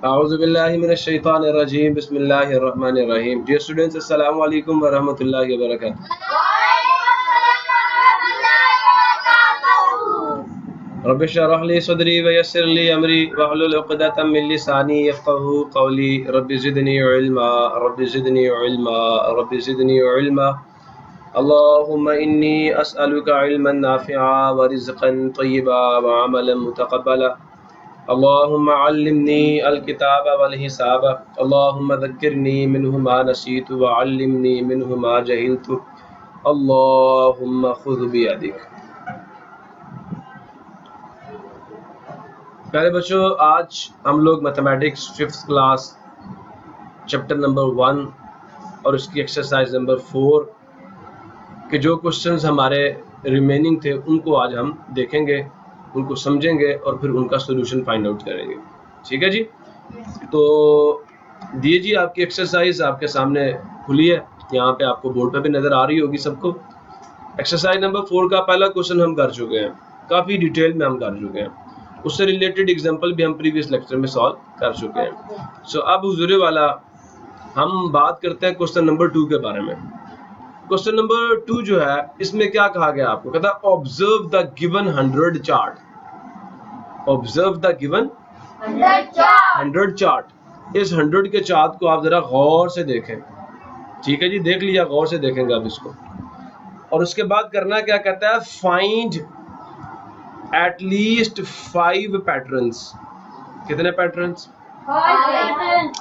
A'udzubillahiminash-shaytanir-rajim. Bismillahir-rahmanir-rahim. Dear students, Assalamu alaikum wa rahmatullahi wa barakatuh. Rabbi shrah li sadri wa yassir li amri wahlul 'uqdatam min lisani yafqahu qawli. Rabbi zidni ilma. Rabbi zidni ilma. Rabbi zidni ilma. Allahumma inni as'aluka ilman nafi'a wa rizqan tayyiba wa 'amalan mutaqabbala. Allahumma allimni al-kitaba wal-hisaba. Allahumma dhakkirni minhu ma nasitu wa allimni minhu ma jahiltu. Allahumma khudh bi yadik. प्यारे बच्चों, आज हम लोग mathematics 5th class chapter number 1 और उसकी exercise number 4 के जो questions हमारे रिमेनिंग थे उनको आज हम देखेंगे, उनको समझेंगे और फिर उनका सॉल्यूशन फाइंड आउट करेंगे। ठीक है जी। तो दीजिए, आपकी एक्सरसाइज आपके सामने खुली है, यहाँ पे आपको बोर्ड पे भी नज़र आ रही होगी सबको। एक्सरसाइज नंबर 4 का पहला क्वेश्चन हम कर चुके हैं, काफ़ी डिटेल में हम कर चुके हैं, उससे रिलेटेड एग्जाम्पल भी हम प्रीवियस लेक्चर में सॉल्व कर चुके हैं। सो अब हुजूरे वाला हम बात करते हैं क्वेश्चन नंबर 2 के बारे में। क्वेश्चन नंबर 2 जो है, इसमें क्या कहा गया आपको, कहता है observe the given 100 chart. Observe the given 100 chart. इस 100 के चार्ट को आप जरा गौर से देखें। ठीक है जी, देख लिया, गौर से देखेंगे आप इसको। और उसके बाद करना क्या, कहता है फाइंड at least 5 patterns। कितने patterns? 5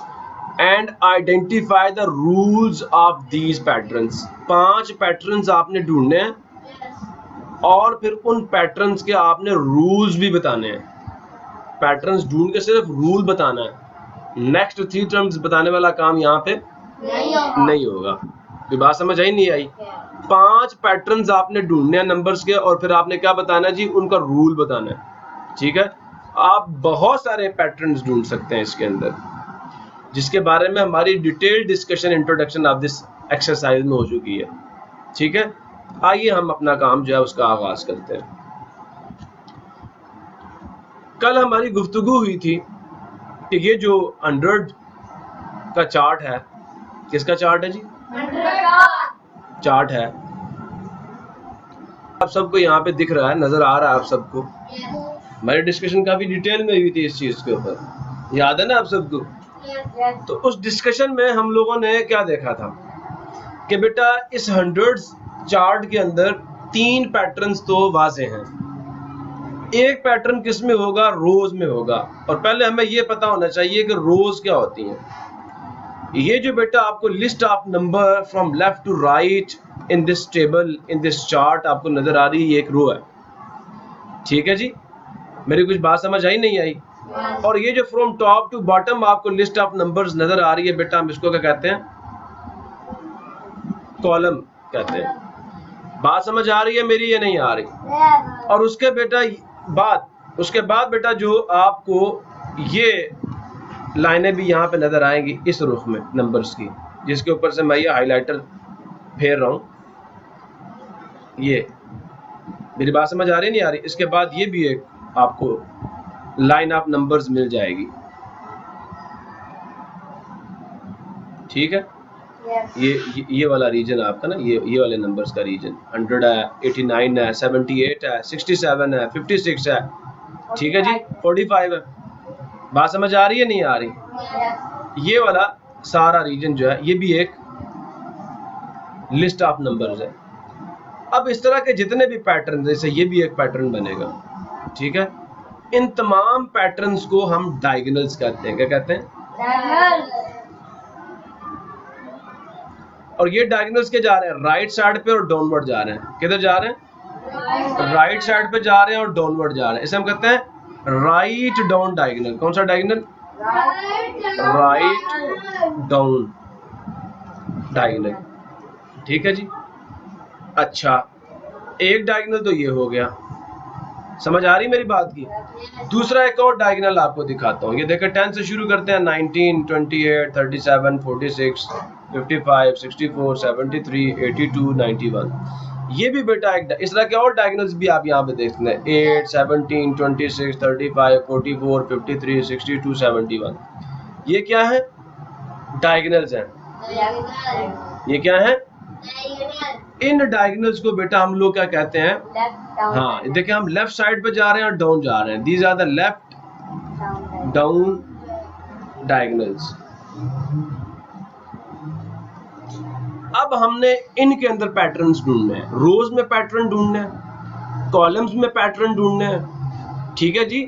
and identify the rules of these patterns। 5 patterns आपने ढूंढने हैं और फिर उन पैटर्न्स के आपने रूल्स भी बताने हैं। पैटर्न्स ढूंढ के सिर्फ रूल बताना है, नेक्स्ट 3 टर्म्स बताने वाला काम यहाँ पे नहीं होगा। ये बात समझ आई नहीं आई? 5 पैटर्न्स आपने ढूंढने हैं नंबर्स के और फिर आपने क्या बताना है जी, उनका रूल बताना है। ठीक है, आप बहुत सारे पैटर्न्स ढूंढ सकते हैं इसके अंदर, जिसके बारे में हमारी detailed discussion introduction of this exercise में हो चुकी है। ठीक है, आइए हम अपना काम जो है उसका आगाज करते हैं। कल हमारी गुफ्तगू हुई थी कि ये जो 100 का चार्ट है, किसका चार्ट है जी? चार्ट है, आप सबको यहाँ पे दिख रहा है, नजर आ रहा है आप सबको। हमारी डिस्कशन काफी डिटेल में हुई थी इस चीज के ऊपर, याद है ना आप सबको? तो उस डिस्कशन में हम लोगों ने क्या देखा था कि बेटा इस 100 चार्ट के अंदर 3 पैटर्न्स तो वाज़े हैं। एक पैटर्न किस में होगा? रोज में होगा। और पहले हमें ये पता होना चाहिए कि रोज क्या होती हैं। ये जो बेटा आपको list of number from left to right in this table, in this chart आपको नजर आ रही है, ये एक रो है। ठीक है जी, मेरी कुछ बात समझ आई नहीं आई? और ये जो फ्रॉम टॉप टू बॉटम आपको लिस्ट ऑफ नंबर्स नजर आ रही है बेटा, हम इसको क्या कहते हैं? कॉलम कहते हैं। बात समझ आ रही है मेरी या नहीं आ रही? और उसके बाद बेटा जो आपको ये लाइनें भी यहाँ पे नजर आएंगी इस रुख में नंबर्स की, जिसके ऊपर से मैं ये हाइलाइटर फेर रहा हूँ। ये मेरी बात समझ आ रही नहीं आ रही? इसके बाद ये भी एक आपको लाइन ऑफ नंबर्स मिल जाएगी। ठीक है, ये वाला रीजन आपका ना, ये वाले नंबर्स का रीजन 100 है, 89 है, 78 है, 67 है, 56 है। ठीक है जी, 45 है। बात समझ आ रही है नहीं आ रही? ये वाला सारा रीजन जो है ये भी एक लिस्ट ऑफ नंबर्स है। अब इस तरह के जितने भी पैटर्न, जैसे ये भी एक पैटर्न बनेगा। ठीक है, इन तमाम पैटर्न्स को हम डायगोनल्स कहते हैं। क्या कहते हैं? और ये डायगोनल्स के जा रहे हैं राइट साइड पे और डाउनवर्ड जा रहे हैं। किधर जा रहे हैं? राइट साइड पे जा रहे हैं और डाउनवर्ड जा रहे हैं। इसे हम कहते हैं राइट डाउन डायगोनल। कौन सा डायगोनल? Write down diagonal. ठीक है जी। अच्छा, एक डायगोनल तो ये हो गया, समझ आ रही मेरी बात की? दूसरा एक और डायगोनल आपको दिखाता हूँ। ये देखो 10 से शुरू करते हैं, 19, 28, 37, 46, 55, 64, 73, 82, 91। ये भी बेटा एक इस तरह के और डायगोनल्स भी आप यहाँ पे देखते हैं, 8, 17, 26, 35, 44, 53, 62, 71। ये क्या है? डायगोनल्स हैं। ये क्या है? इन डायगोनल्स को बेटा हम लोग क्या कहते हैं? हाँ, देखिए हम लेफ्ट साइड पे जा रहे हैं और डाउन जा रहे हैं। These are the left down diagonals. अब हमने इनके अंदर पैटर्न्स ढूंढने हैं। रोज में पैटर्न ढूंढने हैं, कॉलम्स में पैटर्न ढूंढने हैं। ठीक है जी,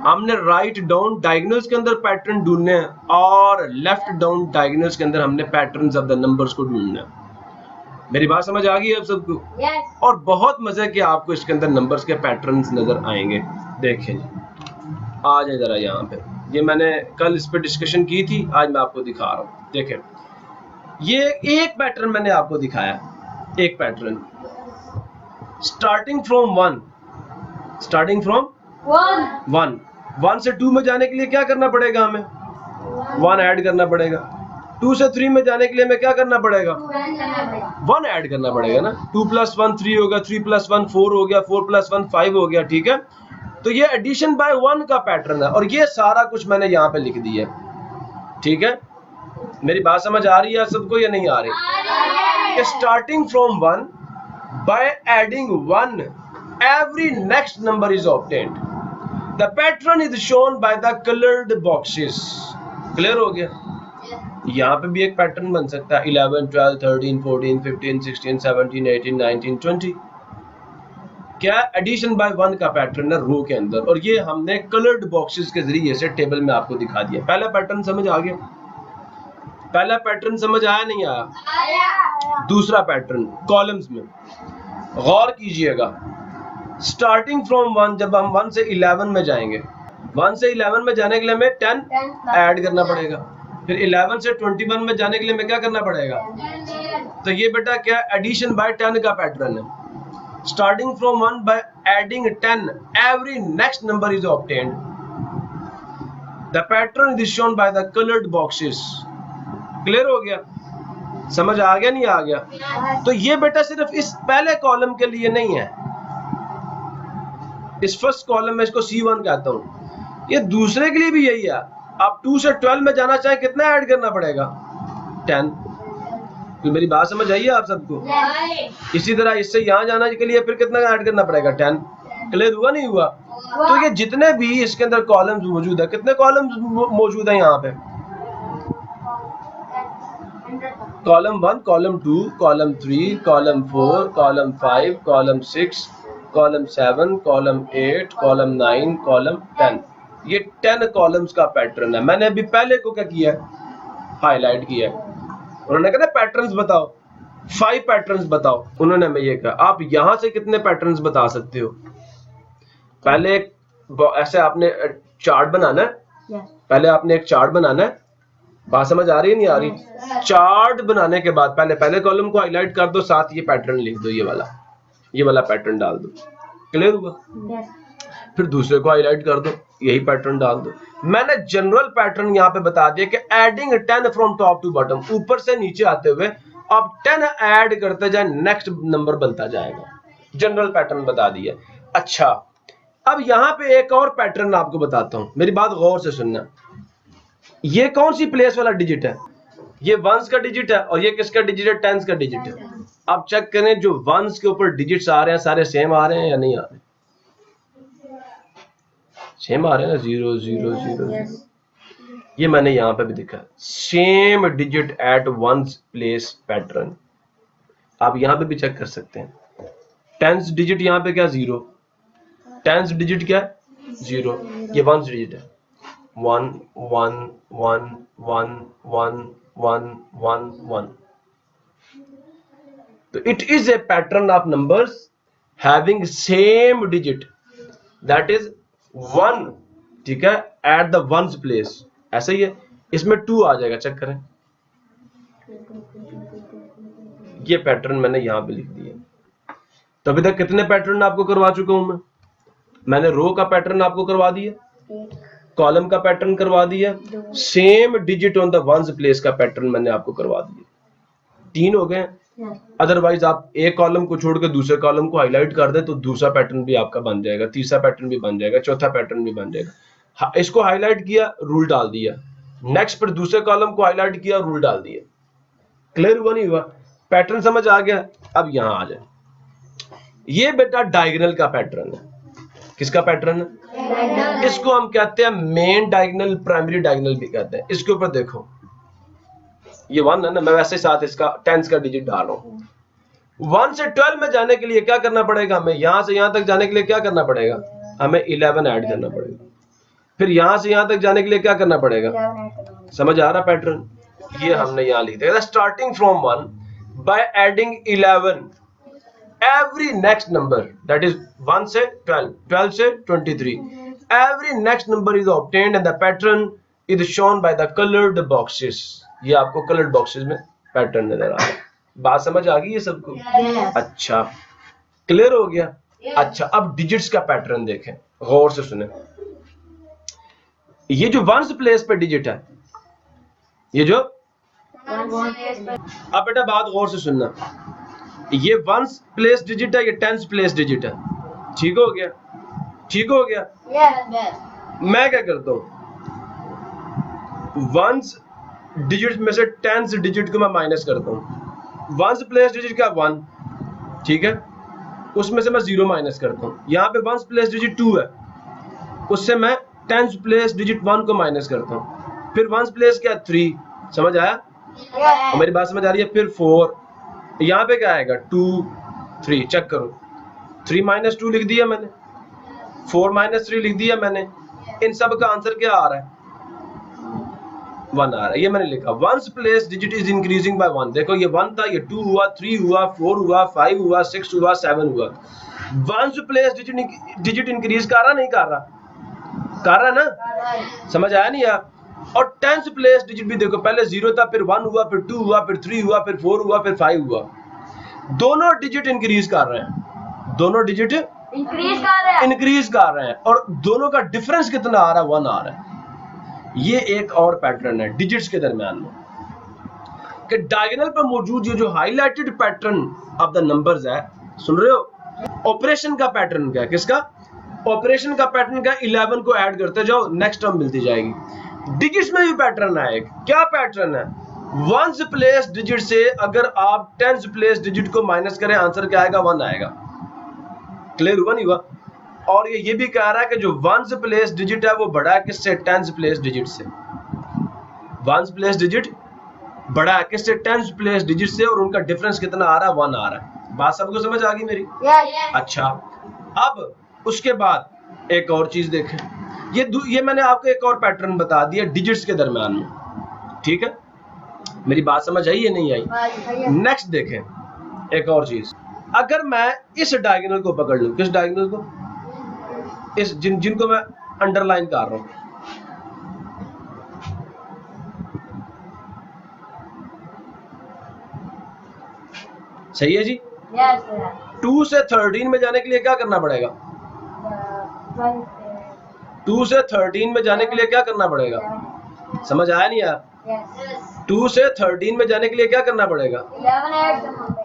हमने राइट डाउन डायगोनल्स के अंदर पैटर्न ढूंढने हैं और लेफ्ट डाउन डायगोनल्स के अंदर हमने पैटर्न्स ऑफ द नंबर्स को ढूंढना है। मेरी बात समझ आ गई है आप सबको? Yes. और बहुत मजे के आपको इसके अंदर नंबर्स के पैटर्न्स नजर आएंगे। देखें, आ जाए जरा यहाँ पे। ये मैंने कल इस पे डिस्कशन की थी, आज मैं आपको दिखा रहा हूँ। देखें, ये एक पैटर्न मैंने आपको दिखाया, एक pattern starting from one. Starting from one, one से टू में जाने के लिए क्या करना पड़ेगा? हमें वन ऐड करना पड़ेगा। टू से थ्री में जाने के लिए हमें क्या करना पड़ेगा? वन ऐड करना पड़ेगा ना। 2 + 1 3 होगा, 3 + 1 4 हो गया, 4 + 1 5 हो गया। ठीक है, तो ये एडिशन बाय वन का पैटर्न है और ये सारा कुछ मैंने यहाँ पे लिख दिया। ठीक है, मेरी बात समझ आ रही है सबको या नहीं आ रही? Starting from one by adding one every next number is obtained. The pattern is shown by the coloured boxes. Clear हो गया? यहाँ पे भी एक पैटर्न बन सकता है 11 12 13 14 15 16 17 18 19 20। क्या? एडिशन बाय वन का पैटर्न है रो के अंदर, और ये हमने कलर्ड बॉक्सेस के जरिए से टेबल में आपको दिखा दिया। पहला पैटर्न समझ आ गया? पहला पैटर्न समझ आया नहीं आया? दूसरा पैटर्न कॉलम्स में गौर कीजिएगा। स्टार्टिंग फ्रॉम वन, जब हम 1 से 11 में जाएंगे, 1 से 11 में जाने के लिए हमें 10 ऐड करना पड़ेगा। फिर 11 से 21 में जाने के लिए हमें क्या करना पड़ेगा? तो ये बेटा क्या? एडिशन बाय 10 का पैटर्न है। Starting from one by adding 10 every next number is obtained. The pattern is shown by the coloured boxes. Clear हो गया? समझ आ गया नहीं आ गया? तो ये बेटा सिर्फ इस पहले कॉलम के लिए नहीं है, इस फर्स्ट कॉलम में, इसको C1 कहता हूं। ये दूसरे के लिए भी यही है। आप 2 से 12 में जाना चाहे कितना ऐड करना पड़ेगा? 10। तो मेरी बात समझ आई है आप सबको? इसी तरह इससे यहां जाना के लिए फिर कितना ऐड करना पड़ेगा? 10। क्लियर हुआ नहीं हुआ? तो ये जितने भी इसके अंदर कॉलम्स मौजूद है, कितने कॉलम्स मौजूद है यहाँ पे? Column 1, column 2, column 3, column 4, column 5, column 6, column 7, column 8, column 9, column 10। ये 10 कॉलम्स का पैटर्न है। मैंने अभी पहले को क्या किया? हाईलाइट किया। उन्होंने कहा पैटर्न्स बताओ, 5 पैटर्न्स बताओ। उन्होंने हमें ये कहा आप यहां से कितने पैटर्न्स बता सकते हो? पहले ऐसे आपने चार्ट बनाना है। पहले आपने एक चार्ट बनाना है। बात समझ आ रही है नहीं आ रही? चार्ट बनाने के बाद पहले कॉलम को हाईलाइट कर दो, साथ ये पैटर्न लिख दो, ये वाला पैटर्न डाल दो। क्लियर हुआ? फिर दूसरे को हाईलाइट कर दो, यही पैटर्न डाल दो। मैंने जनरल पैटर्न यहाँ पे बता दिया कि adding 10 from top to bottom, ऊपर से नीचे आते हुए आप 10 ऐड करते जाए, नेक्स्ट नंबर बनता जाएगा। जनरल पैटर्न बता दिया। अच्छा, अब यहाँ पे एक और पैटर्न आपको बताता हूँ, मेरी बात गौर से सुनना। ये कौन सी प्लेस वाला डिजिट है? ये वंस का डिजिट है और ये किसका डिजिट है? टेंस का डिजिट है। आप चेक करें जो वंस के ऊपर डिजिट्स आ रहे हैं सारे सेम आ रहे हैं या नहीं आ रहे? सेम आ रहे हैं ना, 0 0 0। ये मैंने यहाँ पे भी दिखा, same digit at ones place pattern. आप यहाँ पे भी चेक कर सकते हैं। टेंस डिजिट यहाँ पे क्या? 0। टेंस डिजिट क्या है? 0। ये वंस डिजिट है। 1 1 1 1 1 1 1 1। तो it is a pattern of numbers having same digit, that is 1, ठीक है, at the ones place। ऐसा ही है, इसमें 2 आ जाएगा, चेक करें। ये पैटर्न मैंने यहां पे लिख दिया। तो अभी तक कितने पैटर्न आपको करवा चुका हूं मैंने रो का पैटर्न आपको करवा दिया, कॉलम का पैटर्न करवा दिया, same digit on the ones place का पैटर्न मैंने आपको करवा दिया। 3 हो गए। अदरवाइज आप एक कॉलम को छोड़ के दूसरे कॉलम को हाईलाइट कर दे तो दूसरा पैटर्न भी आपका बन जाएगा, तीसरा पैटर्न भी बन जाएगा, चौथा पैटर्न भी बन जाएगा। इसको हाईलाइट किया, रूल डाल दिया, नेक्स्ट फिर दूसरे कॉलम को हाईलाइट किया, रूल डाल दिए। क्लियर हुआ नहीं हुआ? पैटर्न समझ आ गया? अब यहां आ जाए, ये बेटा डायगोनल का पैटर्न है। किसका पैटर्न है? इसको हम कहते हैं मेन डायगोनल, प्राइमरी डायगोनल भी कहते हैं। इसके ऊपर देखो, ये 1 है ना, मैं वैसे साथ इसका टेंस का डिजिट डाल रहा हूं। 1 से 12 में जाने के लिए क्या करना पड़ेगा हमें? यहां से यहां तक जाने के लिए क्या करना पड़ेगा हमें? 11 ऐड करना पड़ेगा। फिर यहां से यहां तक जाने के लिए क्या करना पड़ेगा? समझ आ रहा पैटर्न? ये हमने यहां लिख दिया, starting from 1 by adding 11 every next number, that is 1 से 12, 12 से 23, every next number is obtained and the pattern is shown by the colored boxes। ये आपको colored boxes में पैटर्न नजर आ रहा है। बात समझ आ गई है सबको? अच्छा, क्लियर हो गया? अच्छा, अब डिजिट्स का पैटर्न देखें, गौर से सुने। ये जो वंस प्लेस पे डिजिट है, ये जो, अब बेटा बात गौर से सुनना, ये वंस प्लेस डिजिट है, ये टेंस प्लेस डिजिट है। ठीक हो गया? ठीक हो गया? मैं क्या करता हूं, वंस डिजिट में से टेंस डिजिट को मैं माइनस करता हूं। वंस प्लेस डिजिट क्या? 1, ठीक है, उसमें से मैं 0 माइनस करता हूं। यहां पे वंस प्लेस डिजिट 2 है, उससे मैं टेंस प्लेस डिजिट 1 को माइनस करता हूं। फिर वंस प्लेस क्या? 3। समझ आया? मेरी बात समझ आ रही है? फिर 4, यहाँ पे क्या आएगा? 2, 3। चेक करो, 3 - 2 लिख दिया मैंने, 4 - 3 लिख दिया मैंने। इन सब का आंसर क्या आ रहा है? 1 आ रहा है। ये मैंने लिखा, ones place digit is increasing by 1। देखो, ये 1 था, ये 2 हुआ, 3 हुआ, 4 हुआ, 5 हुआ, 6 हुआ, 7 हुआ। वंस प्लेस डिजिट इंक्रीज कर रहा नहीं कर रहा? कर रहा ना? समझ आया नहीं यार? और टेंस प्लेस डिजिट भी देखो, पहले 0 था, फिर 1 हुआ, फिर 2 हुआ, फिर 3 हुआ, फिर 4 हुआ, फिर 5 हुआ। दोनों डिजिट इंक्रीज कर रहे हैं, दोनों डिजिट इंक्रीज कर रहे हैं, और दोनों का डिफरेंस कितना आ रहा है? 1 आ रहा है। ये एक और पैटर्न है डिजिट्स के दरमियान में, कि डायगोनल पर मौजूद ये जो highlighted pattern of the numbers है, सुन रहे हो? ऑपरेशन का पैटर्न क्या है? किसका ऑपरेशन का पैटर्न क्या? 11 को ऐड करते जाओ, नेक्स्ट टर्म मिलती जाएगी। डिजिट्स में भी पैटर्न है एक। क्या पैटर्न है? वंस प्लेस डिजिट से अगर आप टेंस प्लेस डिजिट को माइनस करें, आंसर क्या आएगा? 1 आएगा। क्लियर हुआ नहीं हुआ? और ये भी कह रहा है कि जो वंस प्लेस डिजिट है वो बड़ा है किससे? टेंस प्लेस डिजिट से। वंस प्लेस डिजिट बड़ा है किससे? टेंस प्लेस डिजिट से, और उनका डिफरेंस कितना आ रहा है? 1 आ रहा है। बात सबको समझ आ गई मेरी? अच्छा, अब उसके बाद एक और चीज देखें, ये मैंने आपको एक और पैटर्न बता दिया डिजिट्स के दरमियान में। ठीक है, मेरी बात समझ आई या नहीं आई? नेक्स्ट देखें एक और चीज, अगर मैं इस डायगोनल को पकड़ लूं, किस डायगोनल को? इस जिनको मैं अंडरलाइन कर रहा हूं, सही है जी? 2 से 13 में जाने के लिए क्या करना पड़ेगा? 2 से 13 में जाने के लिए क्या करना पड़ेगा? समझ आया नहीं यार? 2 से 13 में जाने के लिए क्या करना पड़ेगा?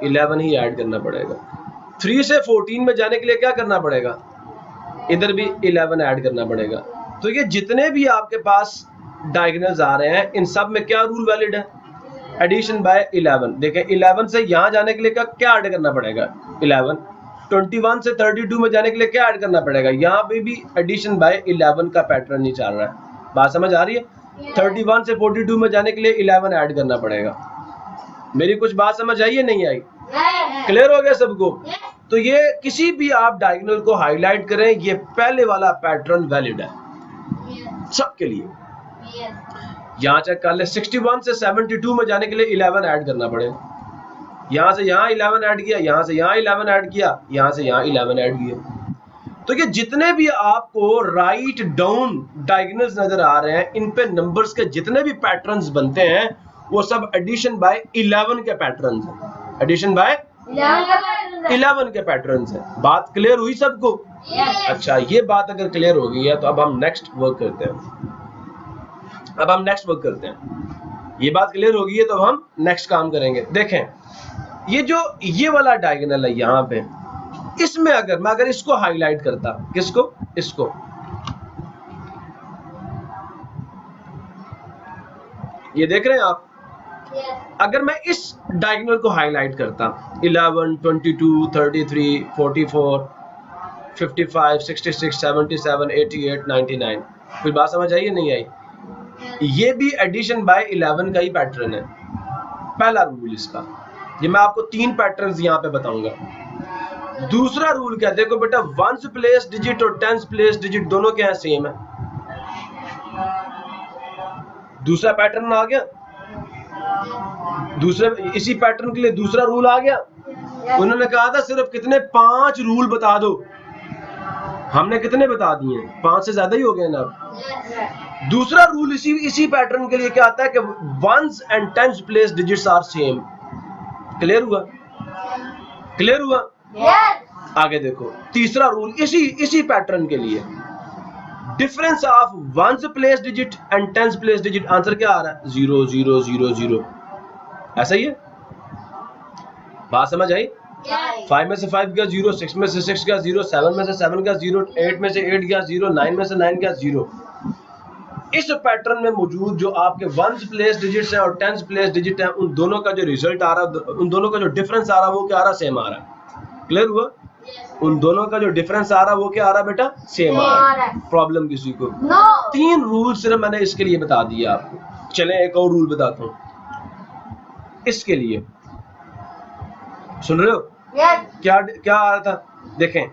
11 ही ऐड करना पड़ेगा। 3 से 14 में जाने के लिए क्या करना पड़ेगा? इधर भी 11 ऐड करना पड़ेगा। तो ये जितने भी आपके पास डायगोनल्स आ रहे हैं, इन सब में क्या रूल वैलिड है? Addition by 11। देखें, 11 से यहां जाने के लिए क्या ऐड करना पड़ेगा? 11। 21 से 32 में जाने के लिए क्या ऐड करना पड़ेगा? यहाँ पे भी एडिशन बाय 11 का पैटर्न ही चल रहा है। बात समझ आ रही है? 31 से 42 में जाने के लिए 11 ऐड करना पड़ेगा। मेरी कुछ बात समझ आई है नहीं आई? क्लियर हो गया सबको? तो ये किसी भी आप डायगोनल को हाईलाइट करें, ये पहले वाला पैटर्न वैलिड है सबके लिए। यहाँ चेक कर ले, 61 से 72 में जाने के लिए 11 ऐड करना पड़ेगा। यहाँ से यहाँ 11 ऐड किया, यहाँ से यहाँ 11 ऐड किया, यहाँ से यहाँ 11 ऐड किया। तो ये जितने भी आपको राइट डाउन डायगोनल्स नजर आ रहे हैं, इन पे नंबर्स के जितने भी पैटर्न्स बनते हैं वो सब एडिशन बाय 11 के पैटर्न्स हैं। एडिशन बाय 11 के पैटर्न्स हैं। बात क्लियर हुई सबको? अच्छा, ये बात अगर क्लियर हो गई है तो अब हम नेक्स्ट वर्क करते हैं। ये बात क्लियर हो गई है तो अब हम नेक्स्ट काम करेंगे। देखें, ये वाला डायगोनल है यहाँ पे, इसमें अगर इसको हाईलाइट करता, किसको? इसको। ये देख रहे हैं आप? अगर मैं इस डायगोनल को हाईलाइट करता 11, 22, 33, 44, 55, 66, 77, 88, 99, फिर बात समझ आई या नहीं आई? ये भी एडिशन बाय 11 का ही पैटर्न है, पहला रूल इसका। ये मैं आपको 3 पैटर्न्स यहाँ पे बताऊंगा। दूसरा रूल क्या है, देखो बेटा, 1th प्लेस डिजिट और 10th प्लेस डिजिट दोनों क्या है, सेम है। दूसरा पैटर्न आ गया, दूसरे इसी पैटर्न के लिए दूसरा रूल आ गया। उन्होंने कहा था सिर्फ कितने 5 रूल बता दो, हमने कितने बता दिए, 5 से ज्यादा ही हो गए ना। दूसरा रूल इसी पैटर्न के लिए क्या आता है कि 1st and 10th place digits are same. Clear हुआ? क्लियर हुआ? आगे देखो, तीसरा रूल इसी पैटर्न के लिए, difference of 1th place digit and 10th place digit, answer क्या आ रहा है? 0 0 0 0। ऐसा ही है, बात समझ आई? 5 में से 5 गया 0, 6 में से 6 गया 0, 7 में से 7 गया 0, 8 में से 8 गया 0, 9 में से 9 गया 0। इस पैटर्न में मौजूद जो आपके 1th प्लेस डिजिट्स है और 10th प्लेस डिजिट है, उन दोनों का जो रिजल्ट आ रहा है, उन दोनों का जो डिफरेंस आ रहा है, वो क्या आ रहा है? सेम आ रहा है। क्लियर हुआ? उन दोनों का जो डिफरेंस आ रहा है वो क्या आ रहा है बेटा? सेम आ रहा है। प्रॉब्लम किसी को? 3 रूल सिर्फ मैंने इसके लिए बता दिए आपको। चले एक और रूल बताता हूँ इसके लिए, सुन रहे हो? क्या क्या आ रहा था? देखें,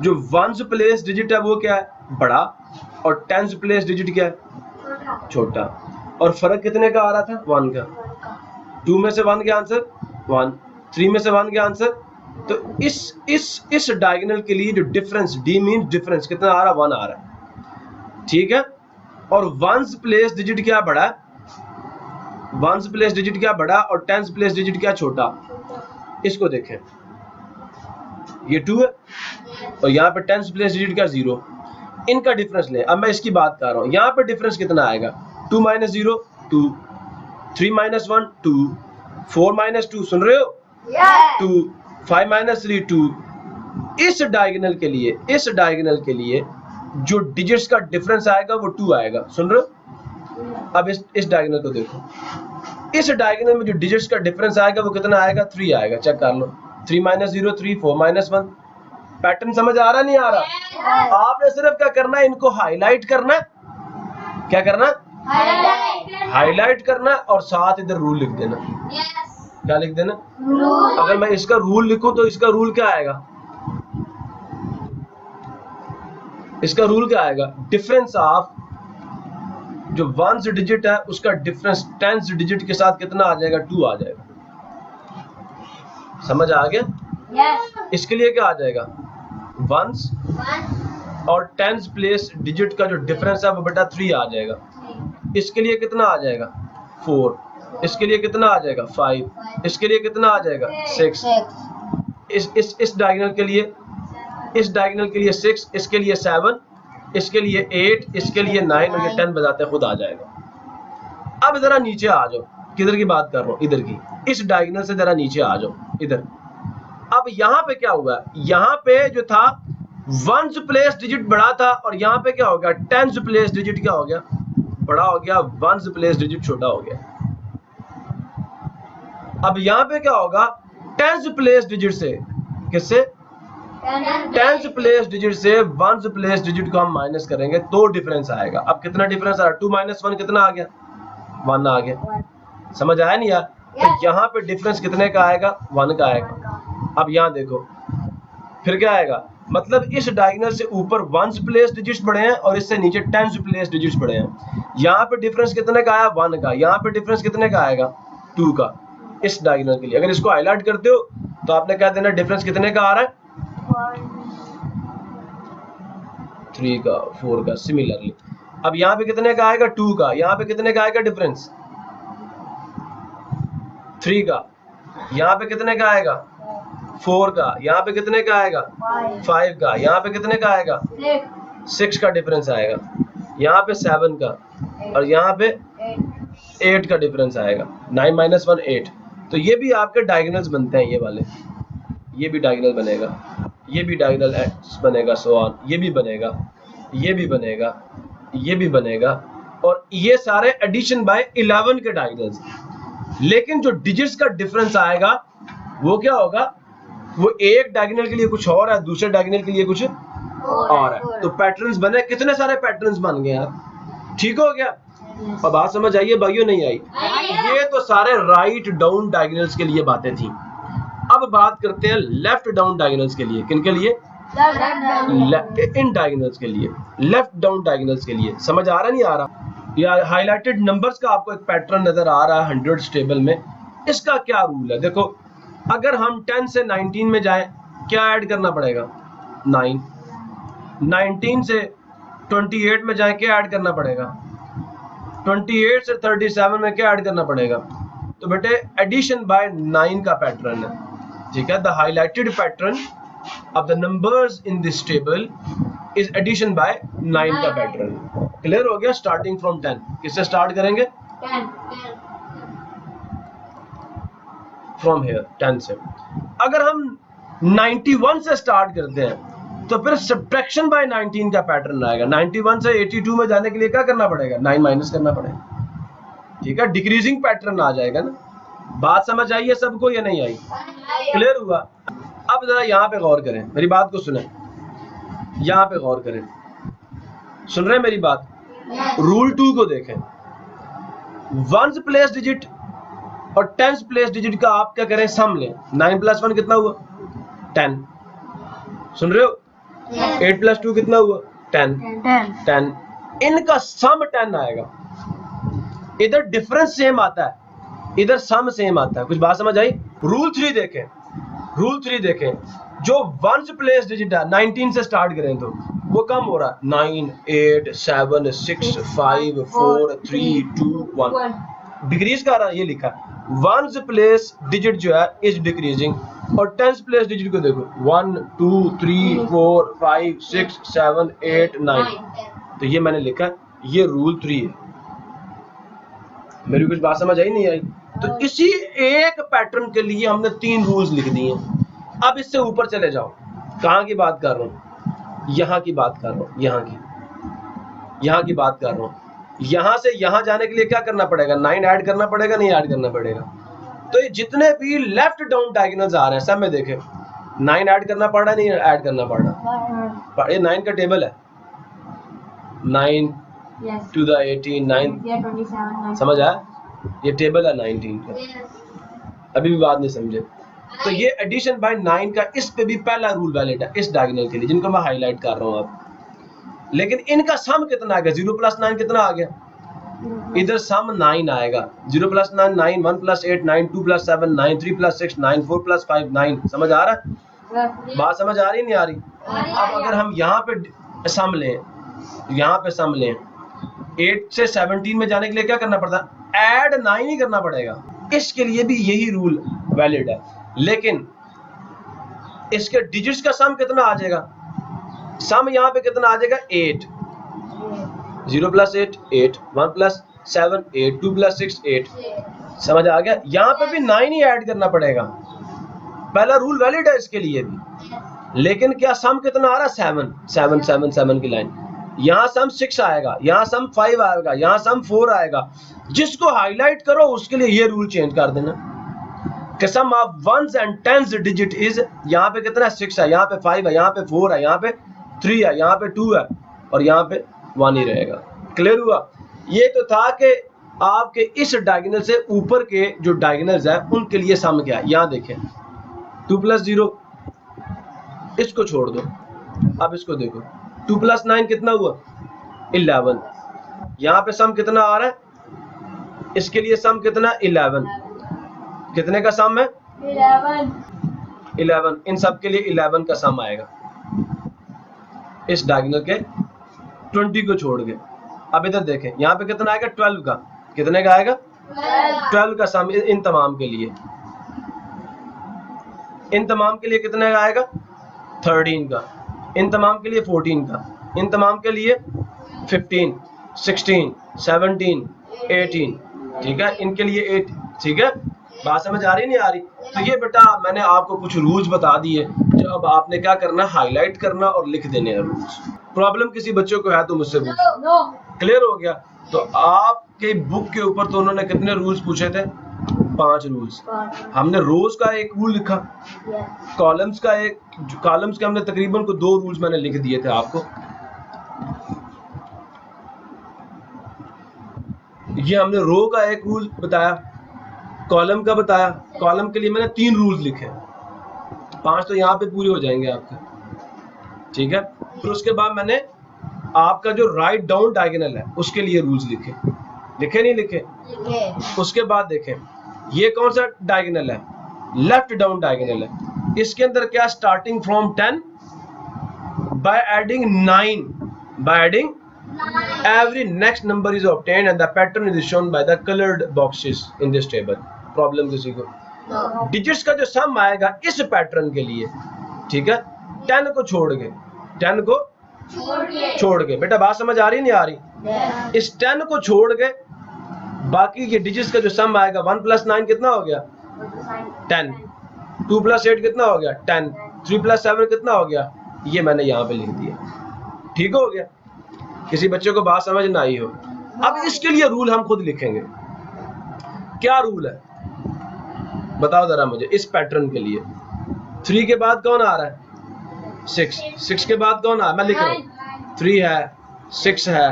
जो 1th प्लेस डिजिट है वो क्या है? बड़ा, और 10th प्लेस डिजिट क्या है? छोटा। और फर्क कितने का आ रहा था? 1 का। 2 में से 1 के आंसर 1, 3 में से 1 के आंसर। तो इस डायगोनल के लिए जो डिफरेंस, डी मींस डिफरेंस, कितना आ रहा है? 1 आ रहा है, ठीक है। और 1th प्लेस डिजिट क्या बड़ा है? 1th प्लेस डिजिट क्या बड़ा और 10th प्लेस डिजिट क्या छोटा? इसको देखें, ये 2 है और यहाँ पे 10th प्लेस डिजिट क्या? 0। इनका डिफरेंस ले। अब मैं इसकी बात कर रहा हूँ, यहाँ पे डिफरेंस कितना आएगा? 2 - 0 2, 3 - 1 2, 4 - 2, सुन रहे हो? 2, 5 - 3 2। इस डायगोनल के लिए जो डिजिट्स का डिफरेंस आएगा वो 2 आएगा, सुन रहे हो? अब इस डायगोनल को देखो, इस डायगोनल में जो डिजिट्स का डिफरेंस आएगा वो कितना आएगा? 3 आएगा। चेक कर लो, 3 - 0 3, 4 - 1। पैटर्न समझ आ रहा नहीं आ रहा? आपने सिर्फ क्या करना है, इनको हाईलाइट करना है। क्या करना? हाईलाइट करना, और साथ इधर रूल लिख देना। क्या लिख देना? अगर मैं इसका रूल लिखूं तो इसका रूल क्या आएगा? इसका रूल क्या आएगा? डिफरेंस ऑफ जो 1th डिजिट है उसका डिफरेंस 10th डिजिट के साथ कितना आ जाएगा? 2 आ जाएगा। समझ आ गया? इसके लिए क्या आ जाएगा? 1th और 10th प्लेस डिजिट का जो डिफरेंस है वो बेटा 3 आ जाएगा। इसके लिए कितना आ जाएगा? 4। इसके लिए कितना आ जाएगा? 5। इसके लिए कितना आ जाएगा? 6। इस डायगोनल के लिए 6, इसके लिए 7, इसके लिए 8, इसके लिए 9 और ये 10 बजाते खुद आ जाएगा। अब जरा नीचे आ जाओ, किधर की बात कर रहा हूँ? इधर की। इस डायगोनल से जरा नीचे आ जाओ इधर। अब यहाँ पे क्या हुआ? यहाँ पे जो था 1th प्लेस डिजिट बड़ा था और यहाँ पे क्या हो गया? 10th प्लेस डिजिट क्या हो गया? बड़ा हो गया। 1th प्लेस डिजिट छोटा हो गया। अब यहाँ पे क्या होगा? 10th प्लेस डिजिट से, किससे? 10th प्लेस डिजिट से 1th प्लेस डिजिट को हम माइनस करेंगे तो डिफरेंस आएगा। अब कितना डिफरेंस आ रहा है? 2 - 1 कितना आ गया? 1 आ गया। समझ आया नहीं यार? तो यहाँ पे डिफरेंस कितने का आएगा? 1 का आएगा। अब यहाँ देखो, फिर क्या आएगा? मतलब इस डायगोनल से ऊपर 1th प्लेस डिजिट्स बढ़े हैं और इससे नीचे 10th प्लेस डिजिट्स बढ़े हैं। यहाँ पे डिफरेंस कितने का आया? 1 का। यहाँ पे डिफरेंस कितने का आएगा? 2 का। इस डायगोनल के लिए अगर इसको हाईलाइट करते हो तो आपने क्या देना? डिफरेंस कितने का आ रहा है? 3 का, 4 का। सिमिलरली अब यहाँ पे कितने का आएगा? 2 का। यहाँ पे कितने का आएगा डिफरेंस? 3 का। यहाँ पे कितने का आएगा? 4 का। यहाँ पे कितने का आएगा? 5 का। यहाँ पे कितने का आएगा? 6 का डिफरेंस आएगा। यहाँ पे 7 का और यहाँ पे 8 का डिफरेंस आएगा। 9 - 1 8। तो ये भी आपके डायगोनल्स बनते हैं, ये वाले। ये भी डायगोनल बनेगा, ये भी डायगोनल एक्स बनेगा, सो ऑन। ये भी बनेगा, ये भी बनेगा, ये भी बनेगा और ये सारे एडिशन बाय 11 के डायगोनल्स। लेकिन जो डिजिट्स का डिफरेंस आएगा वो क्या होगा, वो एक डायगोनल के लिए कुछ और है, दूसरे डायगोनल के लिए कुछ और है। तो पैटर्न्स बने, कितने सारे पैटर्न्स बन गए यार। ठीक हो गया। अब बात समझ आइए भाइयों, नहीं आई? ये तो सारे राइट डाउन डायगोनल्स के लिए बातें थी। अब बात करते हैं लेफ्ट डाउन डायगोनल्स के लिए। किन के लिए? इन डायगोनल्स के लिए, लेफ्ट डाउन डायगोनल्स के लिए। समझ आ रहा नहीं आ रहा? या हाईलाइटेड नंबर्स का आपको एक पैटर्न नजर आ रहा है हंड्रेड्स टेबल में। इसका क्या रूल है? देखो, अगर हम 10 से 19 में जाएं, क्या ऐड करना पड़ेगा? 9। 19 से 28 में जाएं, क्या ऐड करना पड़ेगा? 28 से 37 में क्या ऐड करना पड़ेगा? तो बेटे एडिशन बाय 9 का पैटर्न है। ठीक है, the highlighted pattern of the numbers in this table is addition by 9 का पैटर्न। क्लियर हो गया? Starting from 10। किससे स्टार्ट करेंगे? फ्रॉम हेयर 10 से। अगर हम 91 से स्टार्ट करते हैं तो फिर सब्ट्रैक्शन बाय 19 का पैटर्न आएगा। 91 से 82 में जाने के लिए क्या करना पड़ेगा? 9 माइनस करना पड़ेगा। ठीक है, डिक्रीजिंग पैटर्न आ जाएगा ना। बात समझ आई है सबको या नहीं आई? क्लियर हुआ? अब जरा यहाँ पे गौर करें, मेरी बात को सुने, यहाँ पे गौर करें। सुन रहे हैं मेरी बात? रूल 2 को देखें। 1s प्लेस डिजिट और 10s प्लेस डिजिट का आप क्या करें? सम लें। 9 + 1 कितना हुआ? 10। सुन रहे हो? 8 + 2 कितना हुआ? 10। 10। इनका सम 10 आएगा। इधर डिफरेंस सेम आता है, इधर सम सेम आता है। कुछ बात समझ आई? रूल 3 देखें। रूल 3 देखें, जो 1s प्लेस डिजिट है 19 से स्टार्ट करें तो वो कम हो रहा है। 9, 8, 7, 6, 5, 4, 3, 2, 1 डिक्रीज कर रहा है। ये लिखा है 1s प्लेस डिजिट जो है इज डिक्रीजिंग। और 10s प्लेस डिजिट को देखो, 1, 2, 3, 4, 5, 6, 7, 8, 9। तो ये मैंने लिखा, ये रूल 3 है। मेरी कुछ बात समझ आई नहीं आई? तो इसी एक पैटर्न के लिए हमने 3 रूल्स लिख दिए। अब इससे ऊपर चले जाओ। कहाँ की बात कर रहा हूँ? यहाँ की बात कर रहा हूँ, यहाँ की बात कर रहा हूँ। यहाँ से यहाँ जाने के लिए क्या करना पड़ेगा? 9 ऐड करना पड़ेगा, नहीं ऐड करना पड़ेगा? तो ये जितने भी लेफ्ट डाउन डायगोनल्स आ रहे हैं सब में देखें 9 ऐड करना पड़ रहा है, नहीं ऐड करना पड़ रहा? ये 9 का टेबल है। 9 to the 18, 9 समझ आया? ये टेबल है 19 का। अभी भी बात नहीं समझे? तो ये एडिशन बाय 9 का, इस पे भी पहला रूल वैलिड है इस डायगोनल के लिए, जिनको मैं हाईलाइट कर रहा हूँ अब। लेकिन इनका सम कितना आ गया? 0 + 9 कितना आ गया? इधर सम 9 आएगा। 0 + 9 9, 1 + 8 9, 2 + 7 9, 3 + 6 9, 4 + 5 9। समझ आ रहा है? बात समझ आ रही नहीं आ रही? अब अगर हम यहाँ पे सम लें, यहाँ पे सम लें, 8 से 17 में जाने के लिए क्या करना पड़ता है? ऐड 9 ही करना पड़ेगा। इसके लिए भी यही रूल वैलिड है। लेकिन इसके डिजिट्स का सम कितना आ जाएगा? सम यहाँ पे कितना आ जाएगा? 8। 0 + 8 8, 1 + 7 8, 2 + 6 8। समझ आ गया? यहाँ पे भी 9 ही ऐड करना पड़ेगा। पहला रूल वैलिड है इसके लिए भी। लेकिन क्या सम कितना आ रहा है? 7 7 7 7 की लाइन। यहाँ सम 6 आएगा, यहाँ सम 5 आएगा, यहाँ सम 4 आएगा। जिसको हाईलाइट करो उसके लिए ये रूल चेंज कर देना कि sum of 1s and 10s digit is, यहाँ पे कितना? 6 है, यहाँ पे 5 है, यहाँ पे 4 है, यहाँ पे 3 है, यहाँ पे 2 है और यहाँ पे 1 ही रहेगा। क्लियर हुआ? ये तो था कि आपके इस डायगोनल से ऊपर के जो डायगोनल्स है उनके लिए सम क्या है। यहाँ देखें 2 + 0, इसको छोड़ दो। अब इसको देखो 2 + 9 कितना हुआ? 11। यहाँ पे सम कितना आ रहा है? इसके लिए सम कितना? 11। कितने का सम है? 11। इन सब के लिए 11 का सम आएगा इस डायगोनल के 20 को छोड़ के। अब इधर देखें, यहाँ पे कितना आएगा? 12 का। कितने का आएगा? 12 का सम इन तमाम के लिए। इन तमाम के लिए कितने का आएगा? 13 का। इन तमाम के लिए 14 का। इन तमाम के लिए 15, 16, 17, 18। ठीक है, इनके लिए 8। ठीक है, बात समझ आ रही नहीं आ रही? तो ये बेटा मैंने आपको कुछ रूल्स बता दिए जो अब आपने क्या करना? हाईलाइट करना और लिख देने हैं रूल्स। प्रॉब्लम किसी बच्चों को है तो मुझसे पूछो। क्लियर हो गया? तो आपके बुक के ऊपर तो उन्होंने कितने रूल्स पूछे थे? 5 रूल्स। हमने रोज का एक रूल लिखा, कॉलम्स का एक, कॉलम्स के हमने तकरीबन को 2 रूल्स मैंने लिख दिए थे आपको। ये हमने रो का एक रूल बताया, कॉलम का बताया, कॉलम के लिए मैंने 3 रूल्स लिखे, 5 तो यहाँ पे पूरे हो जाएंगे आपके, ठीक है। फिर उसके बाद मैंने आपका जो राइट डाउन डायगोनल है उसके लिए रूल्स लिखे, लिखे नहीं लिखे? उसके बाद देखें ये कौन सा डायगोनल है? लेफ्ट डाउन डायगोनल है। इसके अंदर क्या? Starting from 10 by adding 9, by adding every next number is obtained and the pattern is shown by the colored boxes in this table. Problem किसी को? डिजिट्स का जो सम आएगा इस पैटर्न के लिए, ठीक है, 10 को छोड़ के, 10 को छोड़ के, बेटा बात समझ आ रही नहीं आ रही? इस 10 को छोड़ के बाकी ये डिजिट्स का जो सम आएगा, 1 + 9 कितना हो गया? 10, 2 + 8 कितना हो गया? 10, 3 + 7 कितना हो गया? ये मैंने यहाँ पे लिख दिया, ठीक हो गया। किसी बच्चे को बात समझ ना आई हो? अब इसके लिए रूल हम खुद लिखेंगे। क्या रूल है बताओ जरा मुझे इस पैटर्न के लिए? 3 के बाद कौन आ रहा है? 6, 6 के बाद कौन आ रहा है? मैं लिख रहा हूँ, 3 है, 6 है,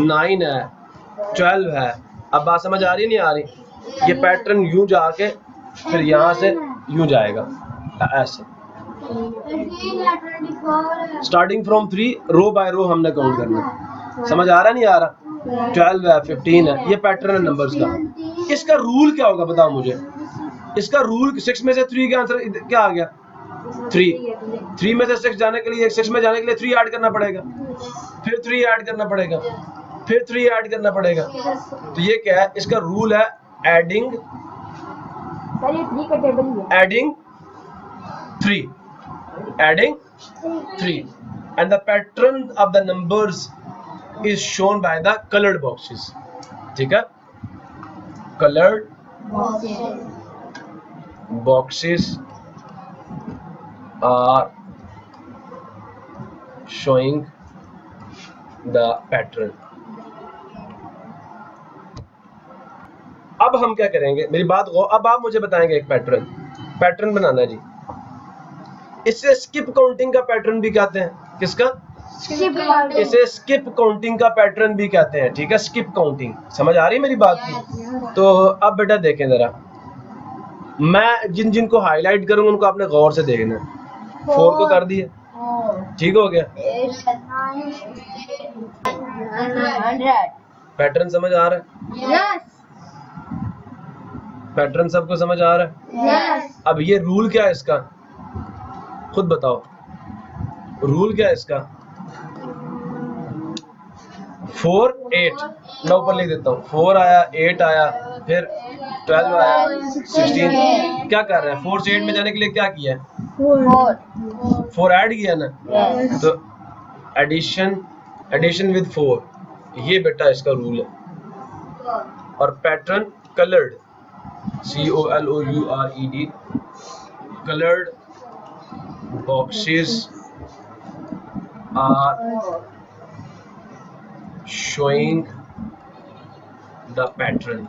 9 है, 12 है। अब बात समझ आ रही नहीं आ रही? ये पैटर्न यूं जाके फिर यहाँ से यूं जाएगा ऐसे, स्टार्टिंग फ्रॉम 3 रो बाय रो हमने काउंट करना। समझ आ रहा नहीं आ रहा? 12 है, 15 है, ये पैटर्न है नंबर्स का। इसका रूल क्या होगा बताओ मुझे? इसका रूल 6 में से 3 का आंसर क्या आ गया? 3 में से 6 जाने के लिए, 6 में जाने के लिए 3 ऐड करना पड़ेगा, फिर 3 ऐड करना पड़ेगा, फिर 3 ऐड करना पड़ेगा। तो ये क्या है? इसका रूल है adding 3, adding 3 and the pattern of the numbers is shown by the colored boxes, ठीक है। colored boxes are showing the pattern। अब हम क्या करेंगे, मेरी बात को अब आप मुझे बताएंगे एक पैटर्न बनाना जी। इसे स्किप काउंटिंग का पैटर्न भी कहते हैं। किसका? इसे स्किप काउंटिंग का पैटर्न भी कहते हैं, ठीक है। स्किप काउंटिंग, समझ आ रही है मेरी बात की? तो अब बेटा देखें जरा, मैं जिनको हाईलाइट करूंगा उनको आपने गौर से देखना है। 4 को कर दिए, ठीक हो गया। पैटर्न समझ आ रहा है? पैटर्न सबको समझ आ रहा है? अब ये रूल क्या है इसका, खुद बताओ, रूल क्या है इसका? 4, 8, मैं ऊपर लिख देता हूँ। 4 आया, 8 आया, फिर 12 आया, 16। क्या कर रहे हैं? 4 से 8 में जाने के लिए क्या किया है? 4 ऐड किया ना, तो एडिशन विद 4, ये बेटा इसका रूल है। और pattern coloured, COLOURED, colored boxes are showing the pattern।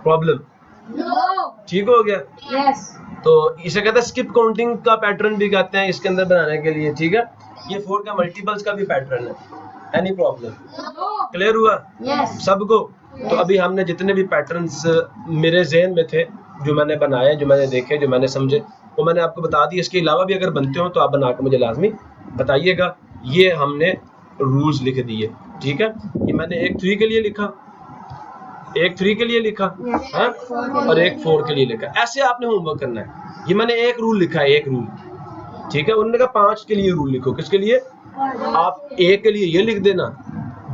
Problem? ठीक हो गया? तो इसे कहते हैं स्किप काउंटिंग का पैटर्न भी कहते हैं इसके अंदर बनाने के लिए, ठीक है। ये 4 का मल्टीपल्स का भी पैटर्न है। Any problem? क्लियर हुआ सबको? तो अभी हमने जितने भी पैटर्न्स मेरे ज़हन में थे, जो मैंने बनाए, जो मैंने देखे, जो मैंने समझे, वो मैंने आपको बता दिया। इसके अलावा भी अगर बनते हो तो आप बना के मुझे लाजमी बताइएगा। ये हमने रूल्स लिख दिए, ठीक है। ये मैंने एक 3 के लिए लिखा, एक 3 के लिए लिखा है, और एक 4 के लिए लिखा। ऐसे आपने होमवर्क करना है। ये मैंने एक रूल लिखा है, एक रूल, ठीक है। उन्होंने कहा 5 के लिए रूल लिखो। किसके लिए? आप एक के लिए ये लिख देना,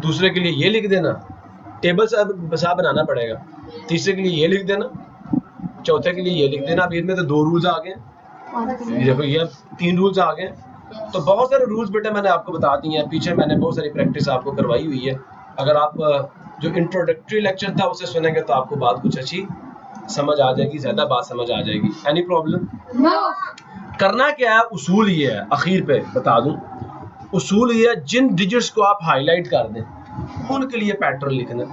दूसरे के लिए ये लिख देना, टेबल सा बनाना पड़ेगा। तीसरे के लिए ये लिख देना, चौथे के लिए ये लिख देना। अब इनमें तो 2 रूल्स आ गए, देखो ये 3 रूल्स आ गए। तो बहुत सारे रूल्स बेटा मैंने आपको बता दिए हैं, पीछे मैंने बहुत सारी प्रैक्टिस आपको करवाई हुई है। अगर आप जो इंट्रोडक्टरी लेक्चर था उसे सुनेंगे तो आपको बात कुछ अच्छी समझ आ जाएगी, ज़्यादा बात समझ आ जाएगी। Any problem? करना क्या है, उसूल ये है, आखिर पे बता दूं, उसूल ये है, जिन डिजिट्स को आप हाईलाइट कर दें उनके लिए पैटर्न लिखना।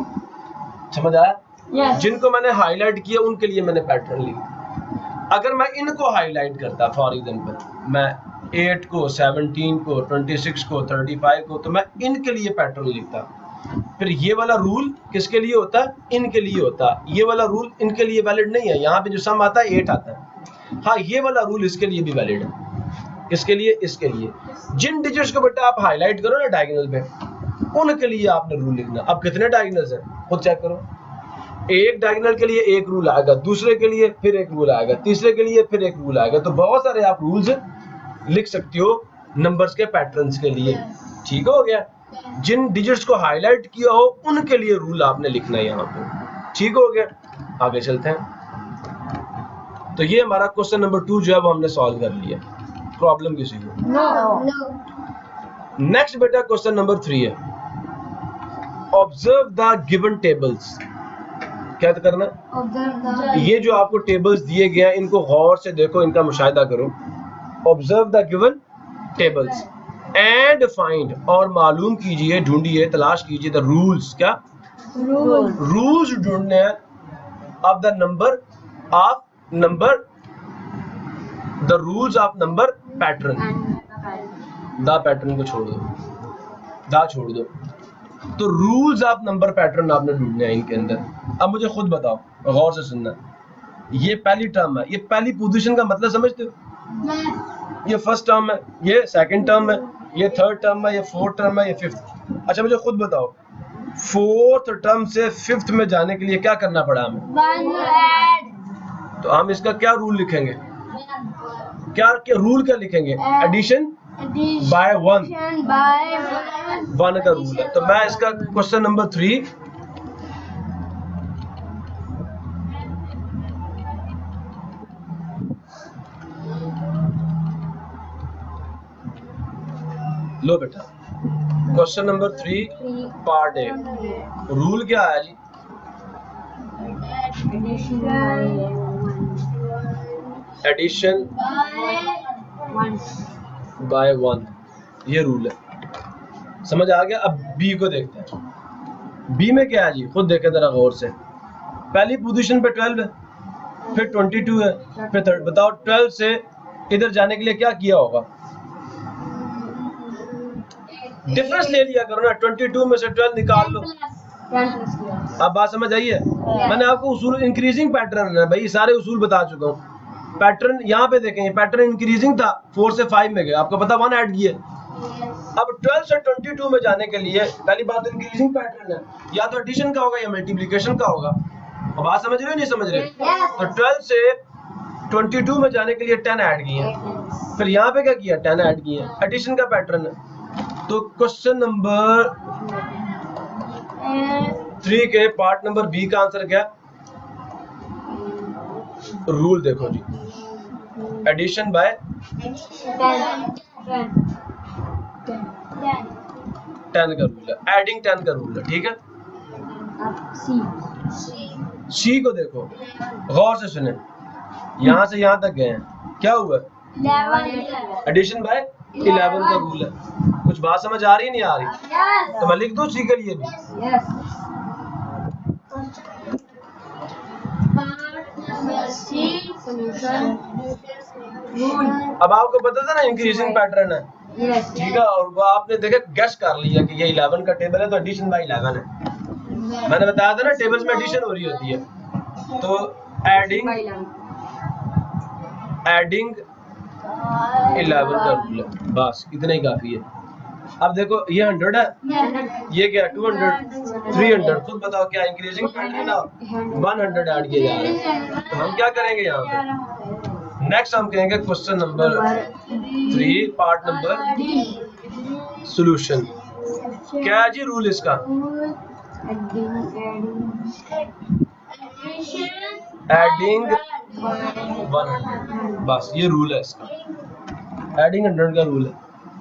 समझ आया? Yes. जिनको मैंने हाईलाइट किया उनके लिए मैंने पैटर्न लिखा। अगर मैं इनको हाईलाइट करता, फॉर एग्जांपल मैं 8 को, 17 को, 26 को, 35 को, तो मैं इनके लिए पैटर्न लिखता। फिर ये वाला रूल किसके लिए होता है? इनके लिए होता। ये वाला रूल इनके लिए वैलिड नहीं है। यहाँ पे जो सम आता है 8 आता है। हाँ, ये वाला रूल इसके लिए भी वैलिड है। किसके लिए? इसके लिए। जिन डिजिट्स को बेटा आप हाईलाइट करो ना डायगोनल पे, उनके लिए आपने रूल लिखना। अब कितने डायगोनल्स हैं खुद चेक करो। एक डायगोनल के लिए एक रूल आएगा, दूसरे के लिए फिर एक रूल आएगा, तीसरे के लिए फिर एक रूल आएगा। तो बहुत सारे आप रूल्स लिख सकते हो नंबर्स के पैटर्न्स के लिए। ठीक हो गया? जिन डिजिट्स को हाईलाइट किया हो उनके लिए रूल आपने लिखना है यहाँ पे। ठीक हो गया? आगे चलते हैं। तो ये हमारा क्वेश्चन नंबर 2 जो है वो हमने सॉल्व कर लिया। प्रॉब्लम किसी को? No. नेक्स्ट बेटा क्वेश्चन नंबर 3 है, ऑब्जर्व द गिवन टेबल्स। क्या करना? ये जो आपको टेबल्स दिए गए हैं इनको गौर से देखो, इनका मुशाहिदा करो। Observe the given tables and find, और मालूम कीजिए, ढूंढिए, तलाश कीजिए द रूल्स। क्या रूल्स ढूंढने हैं? Of the number of number, the rules of number pattern. The pattern को छोड़ दो, दा छोड़ दो। तो रूल्स ऑफ नंबर पैटर्न आपने ढूंढने हैं इनके अंदर। अब मुझे खुद बताओ, गौर से सुनना। ये पहली टर्म है, ये पहली पोजीशन का मतलब समझते हो? ये फर्स्ट टर्म है, ये सेकंड टर्म है, ये थर्ड टर्म है, ये फोर्थ टर्म है, ये फिफ्थ। अच्छा मुझे खुद बताओ, फोर्थ टर्म से फिफ्थ में जाने के लिए क्या करना पड़ा हमें? तो हम इसका क्या रूल लिखेंगे? क्या रूल क्या लिखेंगे? एडिशन बाय 1 का रूल है। तो मैं इसका क्वेश्चन नंबर 3 लो बेटा, question number 3 part A. Rule क्या है जी? एडिशन बाय 1, ये रूल है। समझ आ गया? अब बी को देखते हैं। बी में क्या है जी? खुद देखें जरा गौर से। पहली पोजीशन पे 12 है, फिर 22 है, फिर 3। बताओ 12 से इधर जाने के लिए क्या किया होगा? डिफरेंस ले लिया करो ना, 22 में से 12 निकाल लो। अब बात समझ आई है? मैंने आपको उसूल इंक्रीजिंग पैटर्न है भाई, सारे उसूल बता चुका हूँ। पैटर्न यहाँ पे देखेंगे, पैटर्न इंक्रीजिंग था, 4 से 5 में गया, आपको पता 1 ऐड किए। अब 12 से 22 में जाने के लिए पहली बात इंक्रीजिंग पैटर्न है, या तो एडिशन का होगा या मल्टीप्लिकेशन का होगा। अब बात समझ रहे हो नहीं समझ रहे? तो 12 से 22 में जाने के लिए 10 ऐड किए, फिर यहाँ पे क्या किया? 10 ऐड किए, एडिशन का पैटर्न है। तो क्वेश्चन नंबर 3 के पार्ट नंबर बी का आंसर क्या? रूल देखो जी, एडिशन बाय 10 का रूल है, एडिंग 10 का रूल है। ठीक है? सी को देखो, गौर से सुने, यहां से यहां तक गए हैं, क्या हुआ? एडिशन बाय 11 का रूल है। कुछ बात समझ आ रही नहीं आ रही? तो मैं लिख दूं सी के लिए भी? अब आपको पता था ना इंक्रीजिंग पैटर्न है, ठीक है? और वो आपने देखा, गेस कर लिया कि ये 11 का टेबल है तो एडिशन बाय 11 है। मैंने बताया था ना टेबल्स में एडिशन हो रही होती है। तो एडिंग 11 का रूल है, बस इतना ही काफी है। अब देखो ये 100 है, ये क्या 200, 300। खुद बताओ क्या इंक्रीजिंग पैटर्न ना 100 ऐड किए जा रहे हैं। तो हम क्या करेंगे यहाँ पे? नेक्स्ट हम कहेंगे question number 3 part number solution. क्या है जी रूल इसका? एडिंग 100, बस ये रूल है इसका, एडिंग 100 का रूल है।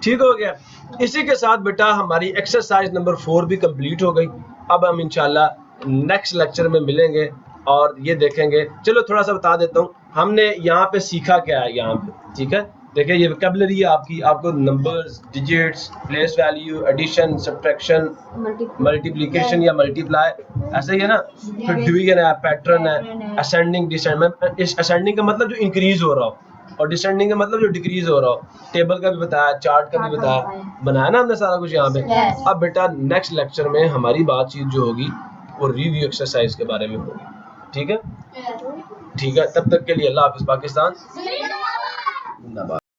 ठीक हो गया? इसी के साथ बेटा हमारी एक्सरसाइज नंबर 4 भी कंप्लीट हो गई। अब हम इंशाल्लाह नेक्स्ट लेक्चर में मिलेंगे और ये देखेंगे। चलो थोड़ा सा बता देता हूँ, हमने यहाँ पे सीखा क्या है यहाँ पे, ठीक है? देखिए ये वोकैबुलरी है आपकी, आपको numbers, digits, place value, addition, subtraction, multiplication या मल्टीप्लाई, ऐसा ही है ना। फिर डिवीजन है, पैटर्न है, असेंडिंग डिसेंडिंग। इस असेंडिंग का मतलब जो इंक्रीज हो रहा हो, और डिसेंडिंग का मतलब जो डिक्रीज हो रहा हो। टेबल का भी बताया, चार्ट का भी बताया, बनाया ना हमने सारा कुछ यहाँ पे। Yes. अब बेटा नेक्स्ट लेक्चर में हमारी बातचीत जो होगी वो रिव्यू एक्सरसाइज के बारे में होगी, ठीक है। ठीक है, तब तक के लिए अल्लाह हाफिज पाकिस्तान।